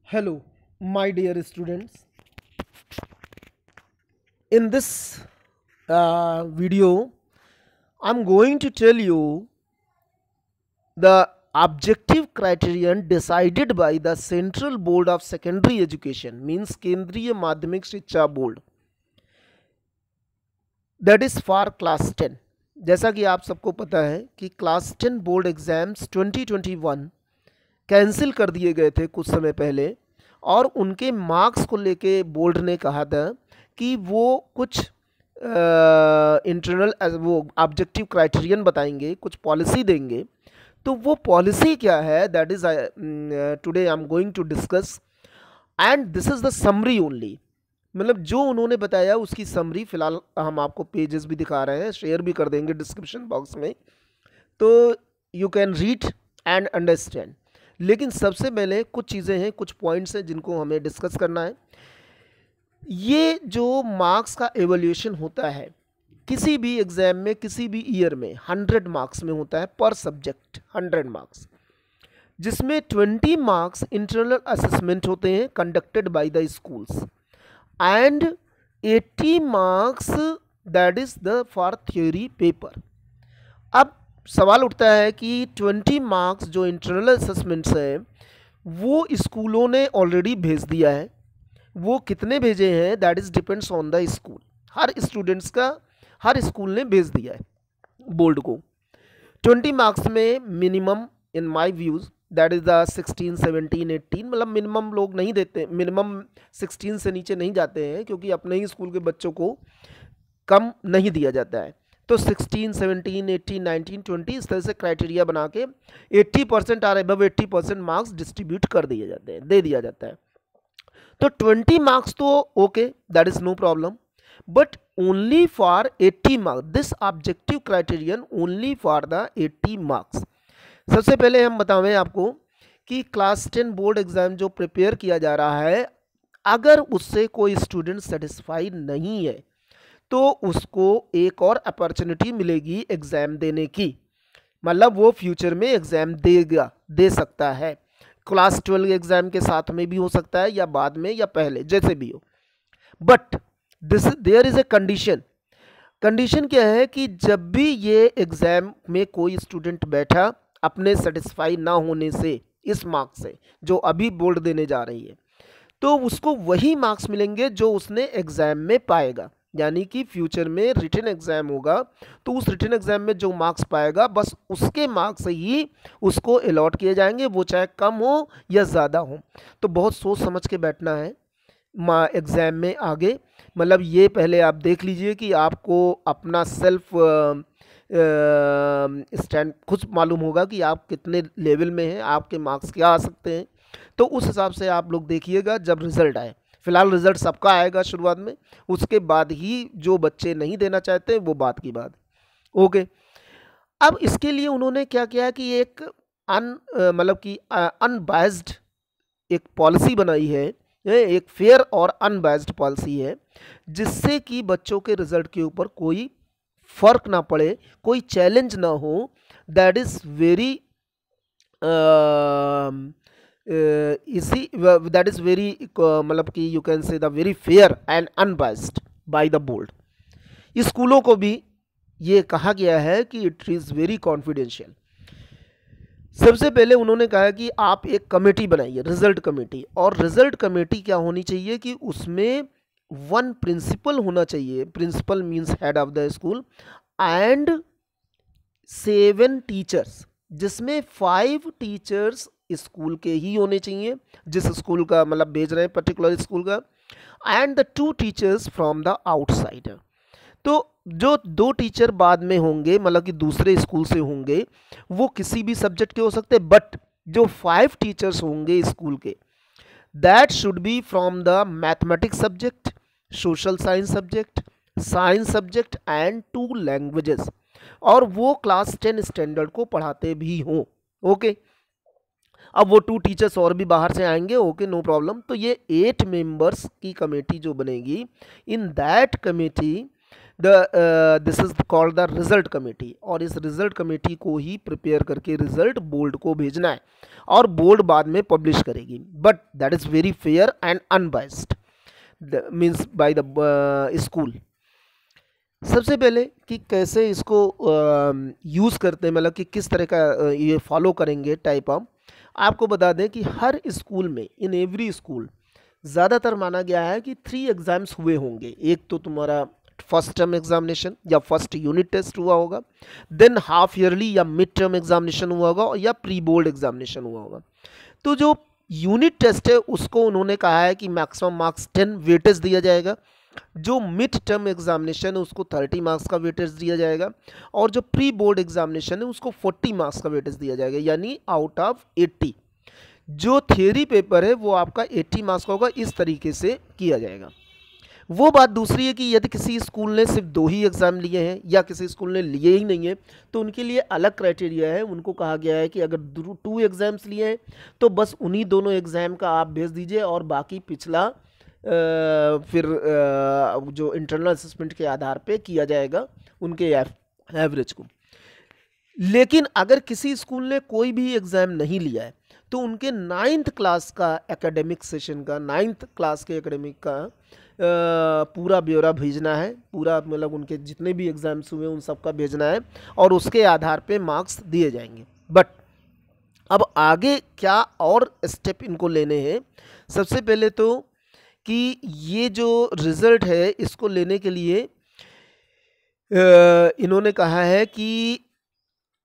Hello, my dear students. In this video, I'm going to tell you the objective criterion decided by the Central Board of Secondary Education, means केंद्रीय माध्यमिक शिक्षा board, that is for class 10. जैसा कि आप सबको पता है कि क्लास 10 बोर्ड एग्जाम्स 2021 कैंसिल कर दिए गए थे कुछ समय पहले, और उनके मार्क्स को लेके बोर्ड ने कहा था कि वो कुछ इंटरनल वो ऑब्जेक्टिव क्राइटेरियन बताएंगे, कुछ पॉलिसी देंगे. तो वो पॉलिसी क्या है, that is today I am going to discuss, and this is the summary only. मतलब जो उन्होंने बताया उसकी समरी फिलहाल हम आपको पेजेस भी दिखा रहे हैं, शेयर भी कर देंगे डिस्क्रिप्शन बॉक्स में, तो you can read and understand. लेकिन सबसे पहले कुछ चीज़ें हैं, कुछ पॉइंट्स हैं जिनको हमें डिस्कस करना है. ये जो मार्क्स का एवोल्यूशन होता है किसी भी एग्ज़ाम में, किसी भी ईयर में 100 मार्क्स में होता है पर सब्जेक्ट, 100 मार्क्स, जिसमें 20 मार्क्स इंटरनल असेसमेंट होते हैं conducted by the schools, and 80 marks that is the for theory paper. अब सवाल उठता है कि 20 मार्क्स जो इंटरनल असेसमेंट्स हैं वो स्कूलों ने ऑलरेडी भेज दिया है. वो कितने भेजे हैं that is depends on the school. Her students का हर स्कूल ने भेज दिया है बोर्ड को. 20 मार्क्स में minimum in my views that is the 16, 17, 18, मतलब मिनिमम लोग नहीं देते, मिनिमम 16 से नीचे नहीं जाते हैं क्योंकि अपने ही स्कूल के बच्चों को कम नहीं दिया जाता है. तो 16, 17, 18, 19, 20 इस तरह से क्राइटेरिया बना के 80% और अबव 80% मार्क्स डिस्ट्रीब्यूट कर दिए जाते हैं, दे दिया जाता है. तो 20 मार्क्स तो okay, that is no problem, but only for 80 marks, this objective criterion only for the 80 marks. सबसे पहले हम बतावें आपको कि क्लास 10 बोर्ड एग्जाम जो प्रिपेयर किया जा रहा है, अगर उससे कोई स्टूडेंट सेटिस्फाई नहीं है तो उसको एक और अपॉर्चुनिटी मिलेगी एग्ज़ाम देने की. मतलब वो फ्यूचर में एग्ज़ाम दे सकता है. क्लास 12 एग्ज़ाम के साथ में भी हो सकता है, या बाद में, या पहले, जैसे भी हो. But there is a condition. Condition क्या है कि जब भी ये एग्ज़ाम में कोई स्टूडेंट बैठा अपने सेटिस्फाई ना होने से, इस मार्क्स से जो अभी बोर्ड देने जा रही है, तो उसको वही मार्क्स मिलेंगे जो उसने एग्ज़ाम में पाएगा. यानी कि फ्यूचर में रिटन एग्ज़ाम होगा तो उस रिटन एग्ज़ाम में जो मार्क्स पाएगा बस उसके मार्क्स ही उसको अलॉट किए जाएंगे, वो चाहे कम हो या ज़्यादा हो. तो बहुत सोच समझ के बैठना है एग्ज़ाम में आगे. मतलब ये पहले आप देख लीजिए कि आपको अपना सेल्फ स्टैंड खुद मालूम होगा कि आप कितने लेवल में हैं, आपके मार्क्स क्या आ सकते हैं. तो उस हिसाब से आप लोग देखिएगा जब रिज़ल्ट आए. फिलहाल रिज़ल्ट सबका आएगा शुरुआत में, उसके बाद ही जो बच्चे नहीं देना चाहते वो बात की बात. ओके. अब इसके लिए उन्होंने क्या किया कि एक मतलब कि अनबायस्ड एक पॉलिसी बनाई है, एक फेयर और अनबायस्ड पॉलिसी है, जिससे कि बच्चों के रिज़ल्ट के ऊपर कोई फर्क ना पड़े, कोई चैलेंज ना हो. दैट इज़ वेरी इसी दैट इज़ वेरी मतलब कि you can say the very fair and unbiased by the board. स्कूलों को भी ये कहा गया है कि इट इज़ वेरी कॉन्फिडेंशियल. सबसे पहले उन्होंने कहा कि आप एक कमेटी बनाइए, रिजल्ट कमेटी. और रिजल्ट कमेटी क्या होनी चाहिए कि उसमें वन प्रिंसिपल होना चाहिए. Principal means head of the school, and 7 teachers, जिसमें 5 टीचर्स स्कूल के ही होने चाहिए, जिस स्कूल का मतलब भेज रहे हैं पर्टिकुलर स्कूल का, and the 2 teachers from the outsider. तो जो 2 टीचर बाद में होंगे, मतलब कि दूसरे स्कूल से होंगे, वो किसी भी सब्जेक्ट के हो सकते, बट जो 5 टीचर्स होंगे स्कूल के, that should be from the mathematics subject, social science subject and 2 languages, और वो क्लास 10 स्टैंडर्ड को पढ़ाते भी हों. ओके. अब वो 2 टीचर्स और भी बाहर से आएंगे, ओके, नो प्रॉब्लम. तो ये 8 मेंबर्स की कमेटी जो बनेगी, in that committee this is called the result committee, और इस रिजल्ट कमेटी को ही प्रिपेयर करके रिजल्ट बोर्ड को भेजना है और बोर्ड बाद में पब्लिश करेगी, but that is very fair and unbiased means by the school. सबसे पहले कि कैसे इसको यूज़ करते हैं, मतलब कि किस तरह का ये फॉलो करेंगे टाइप ऑफ, आपको बता दें कि हर स्कूल में, इन एवरी स्कूल ज़्यादातर माना गया है कि 3 एग्ज़ाम्स हुए होंगे। एक तो तुम्हारा फर्स्ट टर्म एग्जामिनेशन या फर्स्ट यूनिट टेस्ट हुआ होगा, देन हाफ ईयरली या मिड टर्म एग्जामिनेशन हुआ होगा, या प्री बोर्ड एग्जामिनेशन हुआ होगा। तो जो यूनिट टेस्ट है उसको उन्होंने कहा है कि मैक्सिमम मार्क्स 10 वेटेज दिया जाएगा, जो मिड टर्म एग्जामिनेशन है उसको 30 मार्क्स का वेटेज दिया जाएगा, और जो प्री बोर्ड एग्जामिनेशन है उसको 40 मार्क्स का वेटेज दिया जाएगा, यानी आउट ऑफ 80। जो थियरी पेपर है वो आपका 80 मार्क्स का होगा, इस तरीके से किया जाएगा। वो बात दूसरी है कि यदि किसी स्कूल ने सिर्फ 2 ही एग्ज़ाम लिए हैं या किसी स्कूल ने लिए ही नहीं है, तो उनके लिए अलग क्राइटेरिया है। उनको कहा गया है कि अगर 2 एग्ज़ाम्स लिए हैं तो बस उन्हीं दोनों एग्ज़ाम का आप भेज दीजिए, और बाकी पिछला फिर जो इंटरनल असेसमेंट के आधार पे किया जाएगा उनके एवरेज को। लेकिन अगर किसी स्कूल ने कोई भी एग्ज़ाम नहीं लिया है तो उनके 9th क्लास का एकेडमिक सेशन का, 9th क्लास के एकेडमिक का पूरा ब्यौरा भेजना है, पूरा मतलब उनके जितने भी एग्ज़ाम्स हुए उन सब का भेजना है, और उसके आधार पे मार्क्स दिए जाएंगे। बट अब आगे क्या और स्टेप इनको लेने हैं। सबसे पहले तो कि ये जो रिज़ल्ट है इसको लेने के लिए इन्होंने कहा है कि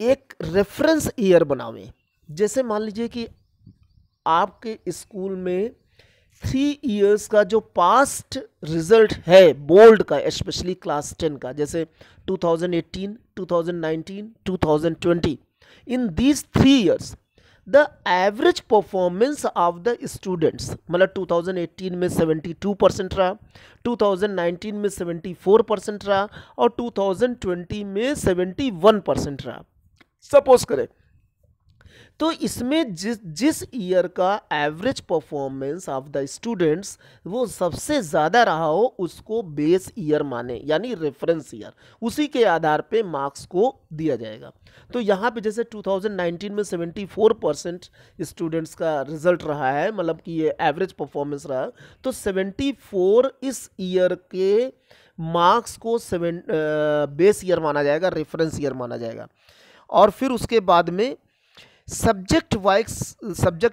एक रेफरेंस ईयर बनावें। जैसे मान लीजिए कि आपके स्कूल में 3 इयर्स का जो पास्ट रिजल्ट है बोर्ड का, स्पेशली क्लास 10 का, जैसे 2018, 2019, 2020, in these 3 years the average performance of the students, मतलब 2018 में 72% रहा, 2019 में 74% रहा, और 2020 में 71% रहा, सपोज करें। तो इसमें जिस ईयर का average performance of the students वो सबसे ज़्यादा रहा हो उसको बेस ईयर माने, यानी रेफरेंस ईयर, उसी के आधार पे मार्क्स को दिया जाएगा। तो यहाँ पे जैसे 2019 में 74% स्टूडेंट्स का रिजल्ट रहा है, मतलब कि ये एवरेज परफॉर्मेंस रहा, तो 74 इस ईयर के मार्क्स को बेस ईयर माना जाएगा, रेफरेंस ईयर माना जाएगा। और फिर उसके बाद में सब्जेक्ट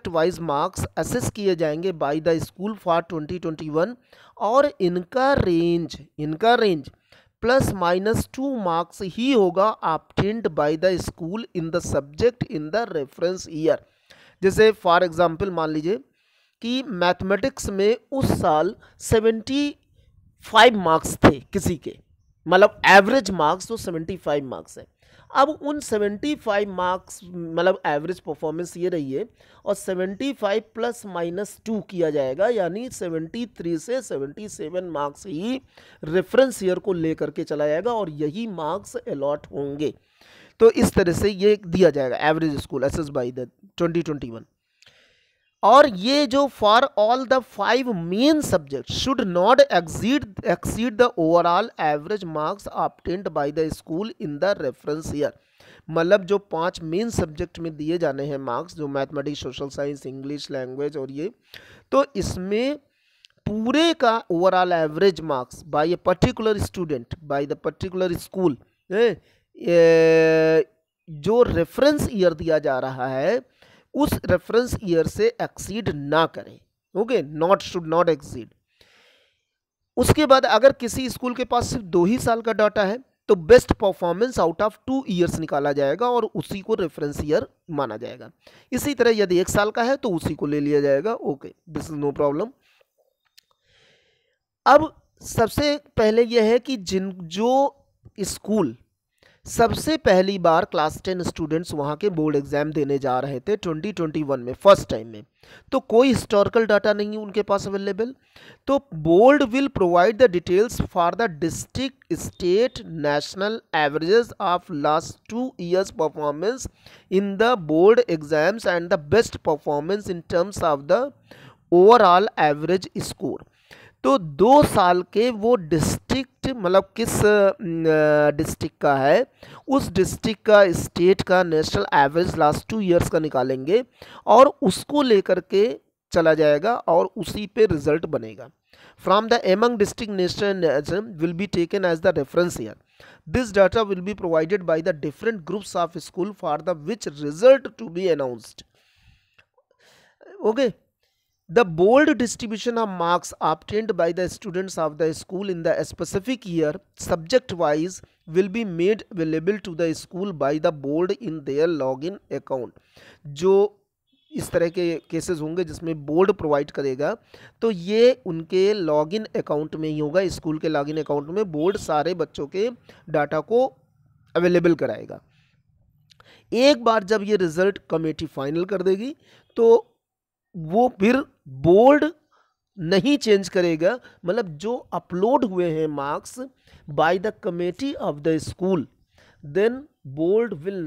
वाइज मार्क्स असेस किए जाएंगे बाय द स्कूल फॉर 2021, और इनका रेंज +- 2 मार्क्स ही होगा obtained by the school in the subject in the reference year. जैसे फॉर एग्जांपल मान लीजिए कि मैथमेटिक्स में उस साल 75 मार्क्स थे किसी के, मतलब एवरेज मार्क्स तो 75 मार्क्स है। अब उन 75 मार्क्स मतलब एवरेज परफॉर्मेंस ये रही है, और 75 +- 2 किया जाएगा, यानी 73 से 77 मार्क्स ही रेफरेंस ईयर को लेकर के चला जाएगा, और यही मार्क्स अलॉट होंगे। तो इस तरह से ये दिया जाएगा average school assess by the 2021। और ये जो for all the 5 main subject should not exceed the overall average marks obtained by the school in the reference year, मतलब जो 5 मेन सब्जेक्ट में दिए जाने हैं मार्क्स, जो mathematics, social science, English language और ये, तो इसमें पूरे का overall average marks bye a particular student by the particular school जो रेफरेंस ईयर दिया जा रहा है उस रेफरेंस ईयर से एक्सीड ना करें। Okay, should not exceed. उसके बाद अगर किसी स्कूल के पास सिर्फ 2 ही साल का डाटा है तो best performance out of 2 years निकाला जाएगा और उसी को रेफरेंस ईयर माना जाएगा। इसी तरह यदि 1 साल का है तो उसी को ले लिया जाएगा। Okay, this is no problem. अब सबसे पहले यह है कि जो स्कूल सबसे पहली बार क्लास 10 स्टूडेंट्स वहाँ के बोर्ड एग्जाम देने जा रहे थे 2021 में, फर्स्ट टाइम में, तो कोई हिस्टोरिकल डाटा नहीं है उनके पास अवेलेबल, तो board will provide the details for the district, state, national averages of last 2 years performance in the board exams and the best performance in terms of the overall average score. तो 2 साल के वो district मतलब किस district का है, उस district का, स्टेट का नेशनल एवरेज लास्ट 2 ईयर्स का निकालेंगे और उसको लेकर के चला जाएगा और उसी पे रिजल्ट बनेगा. From the among district national will be taken as the reference year. This data will be provided by the different groups of school for the which result to be announced. Okay. The bold distribution of marks obtained by the students of the school in the specific year subject wise will be made available to the school by the board in their login account. जो इस तरह के cases होंगे जिसमें board provide करेगा तो ये उनके लॉगिन अकाउंट में ही होगा. स्कूल के लॉगिन अकाउंट में बोर्ड सारे बच्चों के डाटा को अवेलेबल कराएगा. एक बार जब ये रिजल्ट कमेटी फाइनल कर देगी तो वो फिर बोर्ड नहीं चेंज करेगा. मतलब जो अपलोड हुए हैं marks by the committee of the school, then board will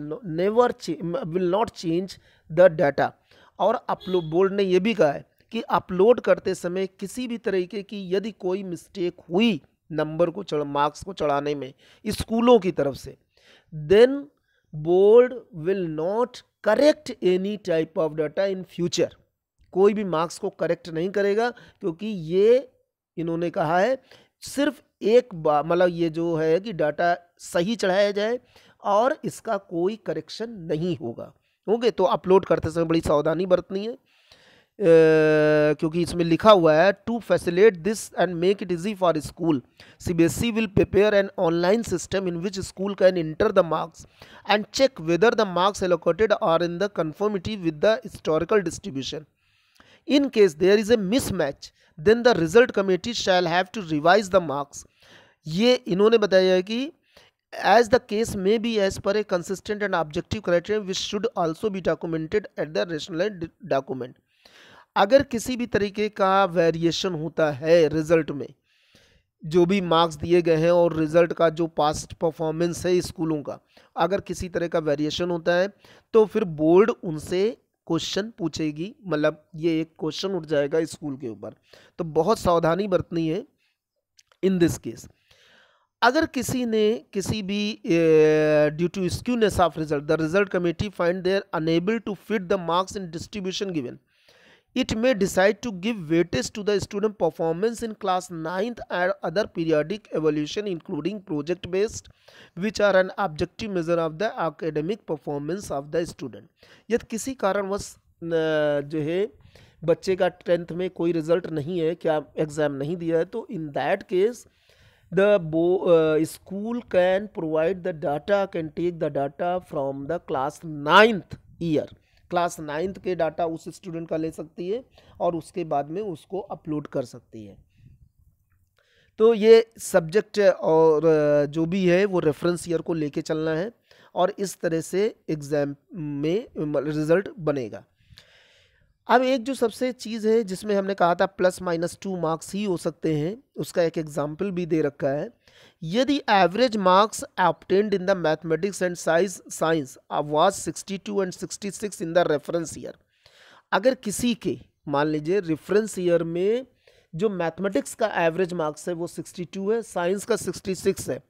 not change the data. और बोर्ड ने ये भी कहा है कि अपलोड करते समय किसी भी तरीके की यदि कोई मिस्टेक हुई नंबर को मार्क्स को चढ़ाने में स्कूलों की तरफ से, then board will not correct any type of data in future. कोई भी मार्क्स को करेक्ट नहीं करेगा क्योंकि ये इन्होंने कहा है सिर्फ एक बार, मतलब ये जो है कि डाटा सही चढ़ाया जाए और इसका कोई करेक्शन नहीं होगा. ओके. तो अपलोड करते समय बड़ी सावधानी बरतनी है क्योंकि इसमें लिखा हुआ है to facilitate this and make it easy for school, CBSE will prepare an online system in which school can enter the marks and check whether the marks allocated are in the conformity with the historical distribution. In case there is a mismatch, then the result committee shall have to revise the marks. ये इन्होंने बताया है कि as the case may be as per a consistent and objective criteria which should also be documented at the rationalized document. अगर किसी भी तरीके का वेरिएशन होता है रिजल्ट में, जो भी मार्क्स दिए गए हैं और रिजल्ट का जो पास्ट परफॉर्मेंस है स्कूलों का, अगर किसी तरह का वेरिएशन होता है तो फिर बोर्ड उनसे क्वेश्चन पूछेगी. मतलब ये एक क्वेश्चन उठ जाएगा स्कूल के ऊपर. तो बहुत सावधानी बरतनी है इन दिस केस. अगर किसी ने किसी भी due to skewness of result the result committee find there unable to fit the marks in distribution given, it may decide to give weightage to the student performance in class 9th and other periodic evaluation including project based which are an objective measure of the academic performance of the student. यदि किसी कारणवश जो है बच्चे का 10th में कोई result नहीं है, क्या एग्जाम नहीं दिया है, तो in that case the school can provide the data, can take the data from the class 9th year. Class 9th के डाटा उस स्टूडेंट का ले सकती है और उसके बाद में उसको अपलोड कर सकती है. तो ये सब्जेक्ट और जो भी है वो रेफरेंस ईयर को लेके चलना है और इस तरह से एग्ज़ाम में रिज़ल्ट बनेगा. अब एक जो सबसे चीज़ है जिसमें हमने कहा था ±2 मार्क्स ही हो सकते हैं, उसका एक एग्जाम्पल भी दे रखा है. यदि average marks obtained in the mathematics and science was 62 and 66 in the reference year, अगर किसी के मान लीजिए रेफरेंस ईयर में जो मैथमेटिक्स का एवरेज मार्क्स है वो 62 है, साइंस का 66 है,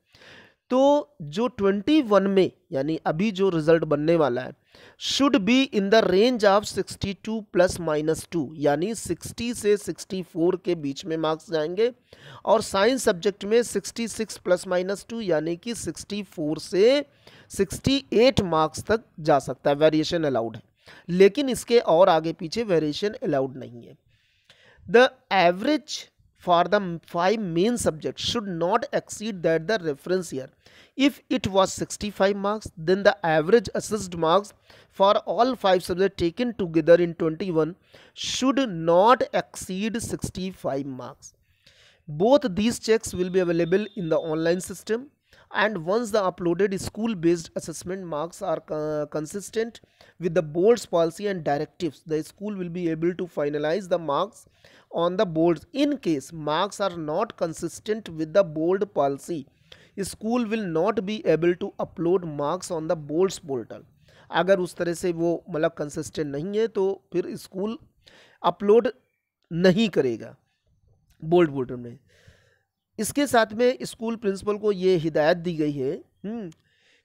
तो जो 21 में यानी अभी जो रिजल्ट बनने वाला है should be in the range of 62 ±2, यानी 60 से 64 के बीच में मार्क्स जाएंगे. और साइंस सब्जेक्ट में 66 ±2 यानी कि 64 से 68 मार्क्स तक जा सकता है. वेरिएशन अलाउड है, लेकिन इसके और आगे पीछे वेरिएशन अलाउड नहीं है. The average for the 5 main subjects should not exceed that the reference year. If it was 65 marks, then the average assessed marks for all 5 subjects taken together in 21 should not exceed 65 marks. Both these checks will be available in the online system, and once the uploaded school-based assessment marks are consistent with the board's policy and directives, the school will be able to finalize the marks on the boards. In case marks are not consistent with the board policy, school will not be able to upload marks on the board's portal. अगर उस तरह से वो मतलब consistent नहीं है तो फिर स्कूल अपलोड नहीं करेगा. बोल्ड बोर्डर में। इसके साथ में स्कूल प्रिंसिपल को ये हिदायत दी गई है,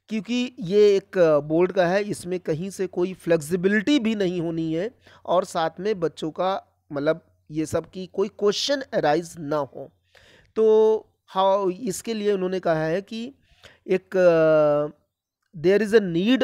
क्योंकि ये एक बोर्ड का है, इसमें कहीं से कोई फ्लेक्सिबिलिटी भी नहीं होनी है, और साथ में बच्चों का मतलब ये सब की कोई क्वेश्चन अराइज ना हो। तो हाउ इसके लिए उन्होंने कहा है कि एक there is a need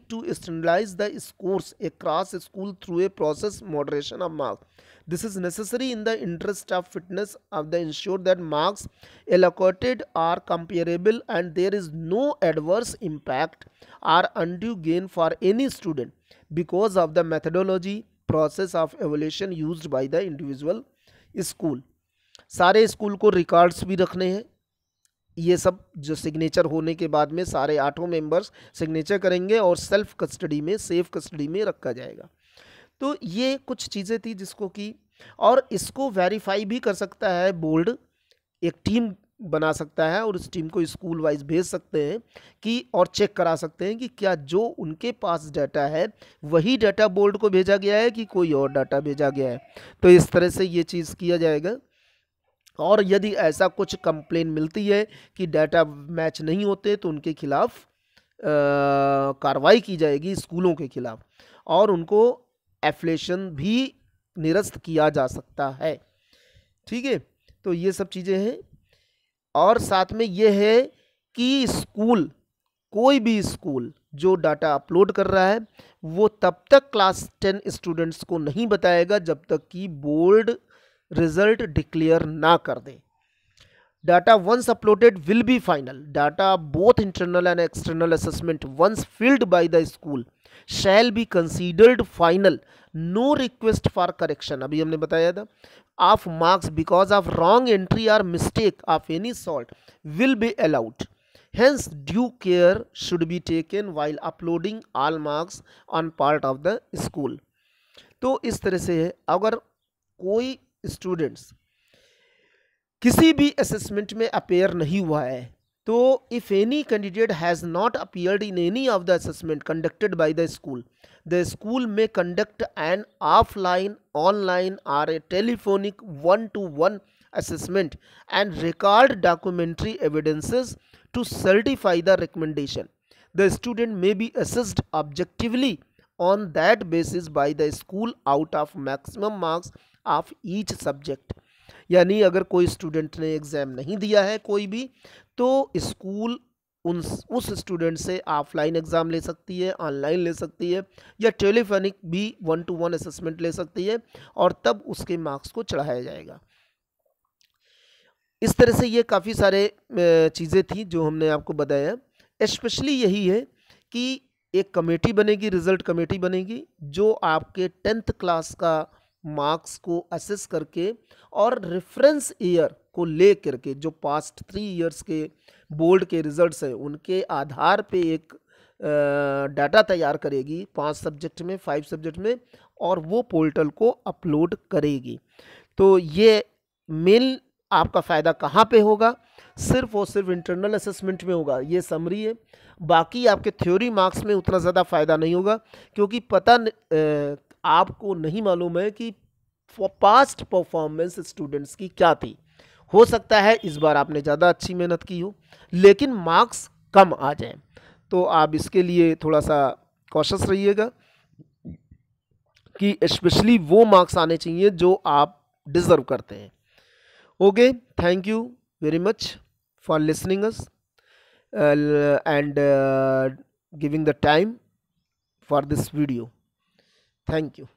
to standardize the scores across school through a process moderation of marks. This is necessary in the interest of fitness of the ensure that marks allocated are comparable and there is no adverse impact or undue gain for any student because of the methodology process of evaluation used by the individual school. सारे school को records भी रखने हैं, ये सब जो signature होने के बाद में सारे 8 मेंबर्स सिग्नेचर करेंगे और सेल्फ कस्टडी में, सेफ कस्टडी में रखा जाएगा। तो ये कुछ चीज़ें थी जिसको कि, और इसको वेरीफाई भी कर सकता है बोर्ड, एक टीम बना सकता है और उस टीम को स्कूल वाइज भेज सकते हैं कि, और चेक करा सकते हैं कि क्या जो उनके पास डाटा है वही डाटा बोर्ड को भेजा गया है कि कोई और डाटा भेजा गया है। तो इस तरह से ये चीज़ किया जाएगा। और यदि ऐसा कुछ कंप्लेन मिलती है कि डाटा मैच नहीं होते तो उनके खिलाफ कार्रवाई की जाएगी स्कूलों के खिलाफ, और उनको एफिलिएशन भी निरस्त किया जा सकता है। ठीक है, तो ये सब चीज़ें हैं। और साथ में ये है कि स्कूल, कोई भी स्कूल जो डाटा अपलोड कर रहा है वो तब तक क्लास 10 स्टूडेंट्स को नहीं बताएगा जब तक कि बोर्ड रिजल्ट डिक्लेयर ना कर दे। Data once uploaded will be final. Data both internal and external assessment once filled by the school shall be considered final, no request for correction, अभी हमने बताया था, of marks because of wrong entry और mistake of any sort will be allowed. Hence, due care should be taken while uploading all marks on part of the school. तो इस तरह से है, अगर कोई स्टूडेंट्स किसी भी असेसमेंट में अपेयर नहीं हुआ है तो if any candidate has not appeared in any of the assessment conducted by the school में कंडक्ट एन ऑफलाइन, ऑनलाइन और ए telephonic 1-to-1 assessment and record documentary evidences to certify the recommendation. The student may be assessed objectively on that basis by the school out of maximum marks of each subject. यानी अगर कोई student ने exam नहीं दिया है कोई भी, तो स्कूल उस स्टूडेंट से ऑफलाइन एग्ज़ाम ले सकती है, ऑनलाइन ले सकती है, या टेलीफोनिक भी 1-to-1 असेसमेंट ले सकती है, और तब उसके मार्क्स को चढ़ाया जाएगा। इस तरह से ये काफ़ी सारे चीज़ें थी जो हमने आपको बताया। स्पेशली यही है कि एक कमेटी बनेगी, रिज़ल्ट कमेटी बनेगी, जो आपके 10th क्लास का मार्क्स को असेस करके और रेफरेंस ईयर को ले करके जो पास्ट 3 ईयर्स के बोर्ड के रिजल्ट्स हैं उनके आधार पे एक डाटा तैयार करेगी 5 सब्जेक्ट में, 5 सब्जेक्ट में, और वो पोर्टल को अपलोड करेगी। तो ये मेन आपका फ़ायदा कहाँ पे होगा? सिर्फ और सिर्फ इंटरनल असेसमेंट में होगा। ये समरी है, बाकी आपके थ्योरी मार्क्स में उतना ज़्यादा फ़ायदा नहीं होगा, क्योंकि आपको नहीं मालूम है कि पास्ट परफॉर्मेंस स्टूडेंट्स की क्या थी। हो सकता है इस बार आपने ज़्यादा अच्छी मेहनत की हो लेकिन मार्क्स कम आ जाए, तो आप इसके लिए थोड़ा सा कॉशियस रहिएगा कि स्पेशली वो मार्क्स आने चाहिए जो आप डिज़र्व करते हैं। Okay, thank you very much for listening us and giving the time for this video. Thank you.